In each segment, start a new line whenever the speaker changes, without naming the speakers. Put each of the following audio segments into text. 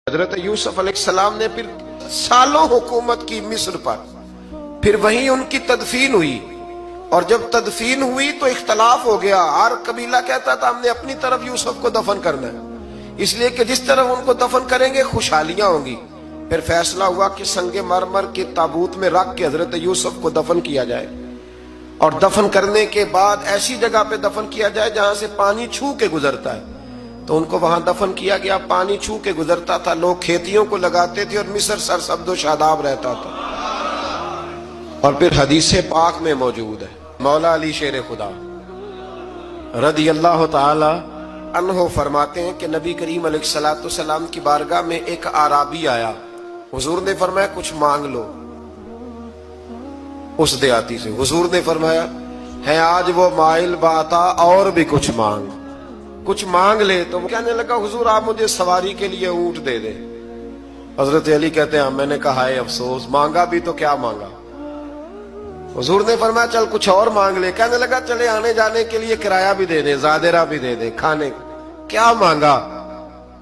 حضرت یوسف علیہ السلام نے پھر سالوں حکومت کی مصر پر، پھر وہیں ان کی تدفین ہوئی، اور جب تدفین ہوئی تو اختلاف ہو گیا۔ ہر قبیلہ کہتا تھا ہم نے اپنی طرف یوسف کو دفن کرنا ہے، اس لیے کہ جس طرف ان کو دفن کریں گے خوشحالیاں ہوں گی۔ پھر فیصلہ ہوا کہ سنگ مرمر کے تابوت میں رکھ کے حضرت یوسف کو دفن کیا جائے، اور دفن کرنے کے بعد ایسی جگہ پہ دفن کیا جائے جہاں سے پانی چھو کے گزرتا ہے۔ تو ان کو وہاں دفن کیا گیا، پانی چھو کے گزرتا تھا، لوگ کھیتیوں کو لگاتے تھے اور مصر سرسبز و شاداب رہتا تھا۔ اور پھر حدیث پاک میں موجود ہے، مولا علی شیر خدا رضی اللہ تعالی عنہ فرماتے ہیں کہ نبی کریم علیہ السلام کی بارگاہ میں ایک اعرابی آیا، حضور نے فرمایا کچھ مانگ لو۔ اس دیہاتی سے حضور نے فرمایا ہے آج وہ مائل باتا، اور بھی کچھ مانگ لے۔ تو وہ کہنے لگا حضور آپ مجھے سواری کے لیے اونٹ دے دے۔ حضرت علی کہتے ہیں میں نے کہا ہے افسوس، مانگا بھی تو کیا مانگا۔ حضور نے فرمایا چل کچھ اور مانگ لے۔ کہنے لگا چلے آنے جانے کے لیے کرایہ بھی دے دے، زادرہ بھی دے دے، کھانے کیا مانگا۔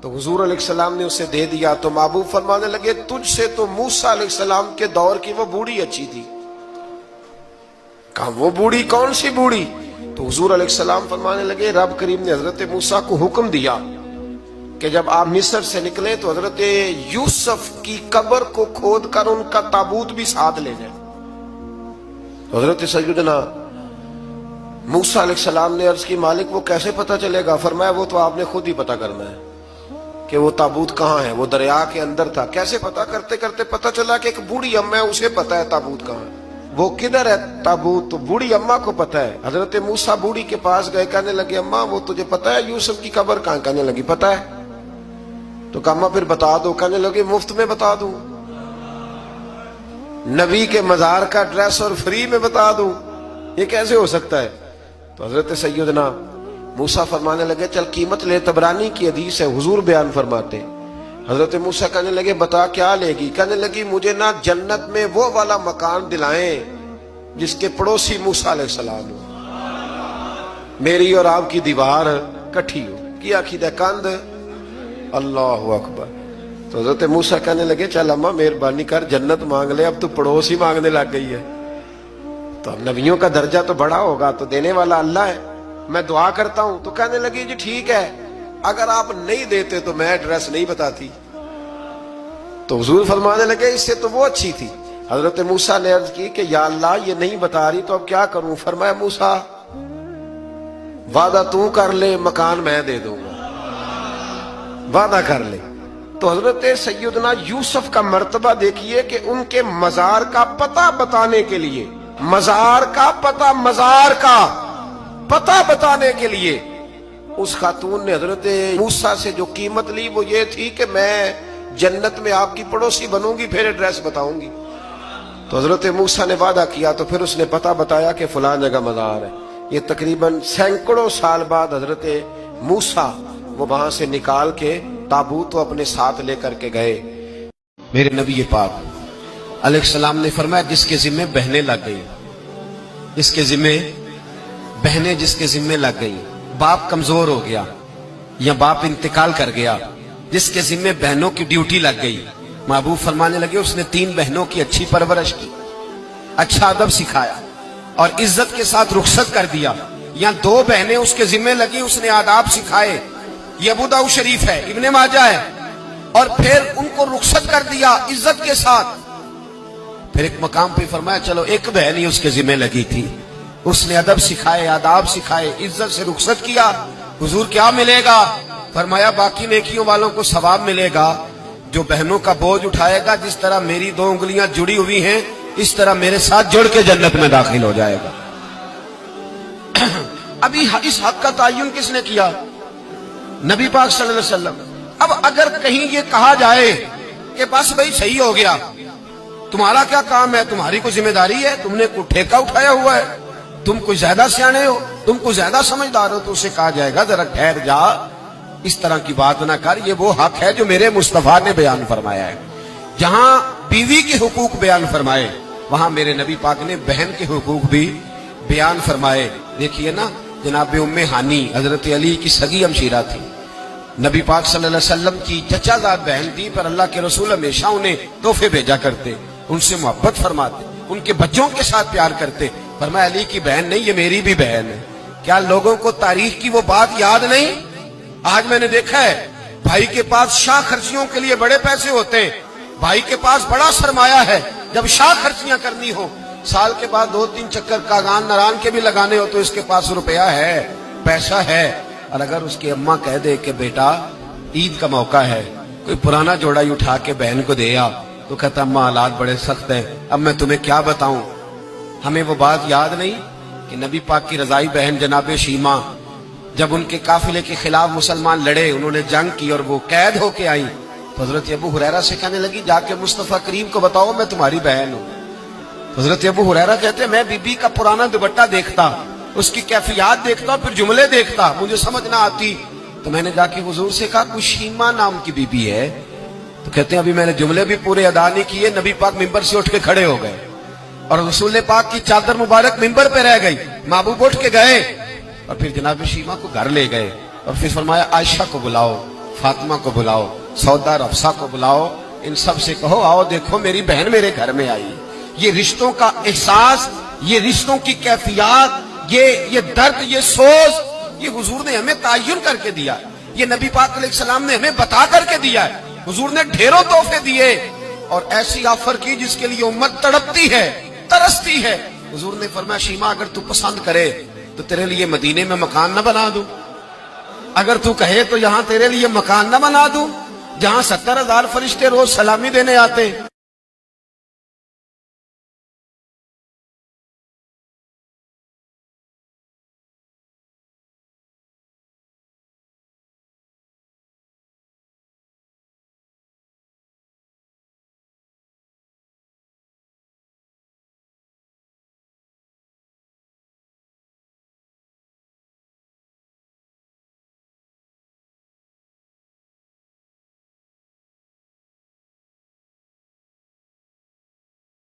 تو حضور علیہ السلام نے اسے دے دیا۔ تو محبوب فرمانے لگے تجھ سے تو موسیٰ علیہ السلام کے دور کی وہ بوڑھی اچھی تھی۔ کہا وہ بوڑھی کون سی بوڑھی؟ تو حضور علیہ السلام فرمانے لگے رب کریم نے حضرت موسیٰ کو حکم دیا کہ جب آپ مصر سے نکلیں تو حضرت یوسف کی قبر کو کھود کر ان کا تابوت بھی ساتھ لے جائیں۔ حضرت سیدنا موسیٰ علیہ السلام نے عرض کی مالک وہ کیسے پتہ چلے گا؟ فرمایا وہ تو آپ نے خود ہی پتہ کرنا ہے کہ وہ تابوت کہاں ہے۔ وہ دریا کے اندر تھا۔ کیسے پتہ کرتے کرتے پتہ چلا کہ ایک بوڑھی اماں ہے، اسے پتہ ہے تابوت کہاں ہے، وہ کدھر ہے تابوت، تو بوڑھی اماں کو پتہ ہے۔ حضرت موسیٰ بوڑھی کے پاس گئے، کہنے لگے اماں وہ تجھے پتہ ہے یوسف کی قبر کہاں؟ کہنے لگی پتہ ہے۔ تو کہا اماں پھر بتا دو۔ کہنے لگے مفت میں بتا دوں، نبی کے مزار کا ایڈریس اور فری میں بتا دوں، یہ کیسے ہو سکتا ہے؟ تو حضرت سیدنا موسیٰ فرمانے لگے چل قیمت لے، طبرانی کی حدیث ہے، حضور بیان فرماتے۔ حضرت موسیٰ کہنے لگے بتا کیا لے گی؟ کہنے لگی مجھے نا جنت میں وہ والا مکان دلائیں جس کے پڑوسی موسیٰ علیہ السلام ہو، میری اور آپ کی دیوار کٹھی ہو، کیا عقیدہ کند، اللہ اکبر۔ تو حضرت موسیٰ کہنے لگے چل اماں مہربانی کر جنت مانگ لے، اب تو پڑوس ہی مانگنے لگ گئی ہے، تو اب نبیوں کا درجہ تو بڑا ہوگا، تو دینے والا اللہ ہے، میں دعا کرتا ہوں۔ تو کہنے لگی جی ٹھیک ہے، اگر آپ نہیں دیتے تو میں ایڈریس نہیں بتاتی۔ تو حضور فرمانے لگے اس سے تو وہ اچھی تھی۔ حضرت موسیٰ نے عرض کی کہ یا اللہ یہ نہیں بتا رہی تو اب کیا کروں؟ فرمایا موسیٰ وعدہ تو کر لے، مکان میں دے دوں گا، وعدہ کر لے۔ تو حضرت سیدنا یوسف کا مرتبہ دیکھیے کہ ان کے مزار کا پتہ بتانے کے لیے، مزار کا پتہ بتانے کے لیے اس خاتون نے حضرت موسیٰ سے جو قیمت لی وہ یہ تھی کہ میں جنت میں آپ کی پڑوسی بنوں گی، پھر ایڈریس بتاؤں گی۔ تو حضرت موسیٰ نے وعدہ کیا، تو پھر اس نے پتہ بتایا کہ فلاں جگہ مزار ہے۔ یہ تقریباً سینکڑوں سال بعد حضرت موسیٰ وہ وہاں سے نکال کے تابوت کو اپنے ساتھ لے کر کے گئے۔ میرے نبی پاک علیہ السلام نے فرمایا جس کے ذمے بہنیں لگ گئی، جس کے ذمے لگ گئی، باپ کمزور ہو گیا یا باپ انتقال کر گیا، جس کے ذمے بہنوں کی ڈیوٹی لگ گئی، محبوب فرمانے لگے اس نے 3 بہنوں کی اچھی پرورش کی، اچھا ادب سکھایا اور عزت کے ساتھ رخصت کر دیا۔ یا 2 بہنیں اس کے ذمے لگی، اس نے آداب سکھائے، یہ ابو داؤد شریف ہے، ابن ماجہ ہے، اور پھر ان کو رخصت کر دیا عزت کے ساتھ۔ پھر ایک مقام پہ فرمایا چلو ایک بہن ہی اس کے ذمہ لگی تھی، اس نے ادب سکھائے، آداب سکھائے، عزت سے رخصت کیا۔ حضور کیا ملے گا؟ فرمایا باقی نیکیوں والوں کو ثواب ملے گا، جو بہنوں کا بوجھ اٹھائے گا، جس طرح میری 2 انگلیاں جڑی ہوئی ہیں اس طرح میرے ساتھ جڑ کے جنت میں داخل ہو جائے گا۔ ابھی اس حق کا تعین کس نے کیا؟ نبی پاک صلی اللہ علیہ وسلم۔ اب اگر کہیں یہ کہا جائے کہ بس بھائی صحیح ہو گیا، تمہارا کیا کام ہے، تمہاری کوئی ذمہ داری ہے، تم نے کوئی ٹھیکہ اٹھایا ہوا ہے، تم کوئی زیادہ سیانے ہو، تم کوئی زیادہ سمجھدار ہو، تو اسے کہا جائے گا ذرا ٹھہر جا، اس طرح کی بات نہ کر، یہ وہ حق ہے جو میرے مصطفیٰ نے بیان فرمایا ہے۔ جہاں بیوی کے حقوق بیان فرمائے وہاں میرے نبی پاک نے بہن کے حقوق بھی بیان فرمائے۔ دیکھیے نا جناب ام ہانی حضرت علی کی سگی ہمشیرہ تھی، نبی پاک صلی اللہ علیہ وسلم کی چچا زاد بہن تھی، پر اللہ کے رسول ہمیشہ انہیں تحفے بھیجا کرتے، ان سے محبت فرماتے، ان کے بچوں کے ساتھ پیار کرتے۔ فرمایا علی کی بہن نہیں، یہ میری بھی بہن ہے۔ کیا لوگوں کو تاریخ کی وہ بات یاد نہیں؟ آج میں نے دیکھا ہے بھائی کے پاس شاہ خرچیوں کے لیے بڑے پیسے ہوتے ہیں، بھائی کے پاس بڑا سرمایہ ہے، جب شاہ خرچیاں کرنی ہو، سال کے بعد 2-3 چکر کاغان نران کے بھی لگانے ہو تو اس کے پاس روپیہ ہے، پیسہ ہے، اور اگر اس کی اماں کہہ دے کہ بیٹا عید کا موقع ہے، کوئی پرانا جوڑا ہی اٹھا کے بہن کو دے آ، تو کہتا اماں حالات بڑے سخت ہیں، اب میں تمہیں کیا بتاؤں۔ ہمیں وہ بات یاد نہیں کہ نبی پاک کی رضائی بہن جناب شیمہ جب ان کے قافلے کے خلاف مسلمان لڑے، انہوں نے جنگ کی اور وہ قید ہو کے آئیں، تو حضرت ابو ہریرہ سے کہنے لگی جا کے مصطفیٰ کریم کو بتاؤ میں تمہاری بہن ہوں۔ حضرت ابو ہریرہ کہتے ہیں میں بی بی کا پرانا دوپٹہ دیکھتا، اس کی کیفیات دیکھتا، پھر جملے دیکھتا، مجھے سمجھ نہ آتی، تو میں نے جا کے حضور سے کہا کوئی شیمہ نام کی بی بی ہے؟ تو کہتے ہیں ابھی میں نے جملے بھی پورے ادا نہیں کیے، نبی پاک ممبر سے اٹھ کے کھڑے ہو گئے اور رسول پاک کی چادر مبارک ممبر پہ رہ گئی، محبوب اٹھ کے گئے اور پھر جناب شیمہ کو گھر لے گئے اور پھر فرمایا عائشہ کو بلاؤ، فاطمہ کو بلاؤ، سودا رفسہ کو بلاؤ، ان سب سے کہو آؤ دیکھو میری بہن میرے گھر میں آئی۔ یہ رشتوں کا احساس، یہ رشتوں کی کیفیات، یہ درد، یہ سوز، یہ حضور نے ہمیں تعین کر کے دیا، یہ نبی پاک علیہ السلام نے ہمیں بتا کر کے دیا ہے۔ حضور نے ڈھیروں تحفے دیے اور ایسی آفر کی جس کے لیے امت تڑپتی ہے، ترستی ہے۔ حضور نے فرمایا شیمہ اگر تو پسند کرے تو تیرے لیے مدینے میں مکان نہ بنا دوں، اگر تو کہے تو یہاں تیرے لیے مکان نہ بنا دوں جہاں 70,000 فرشتے روز سلامی دینے آتے۔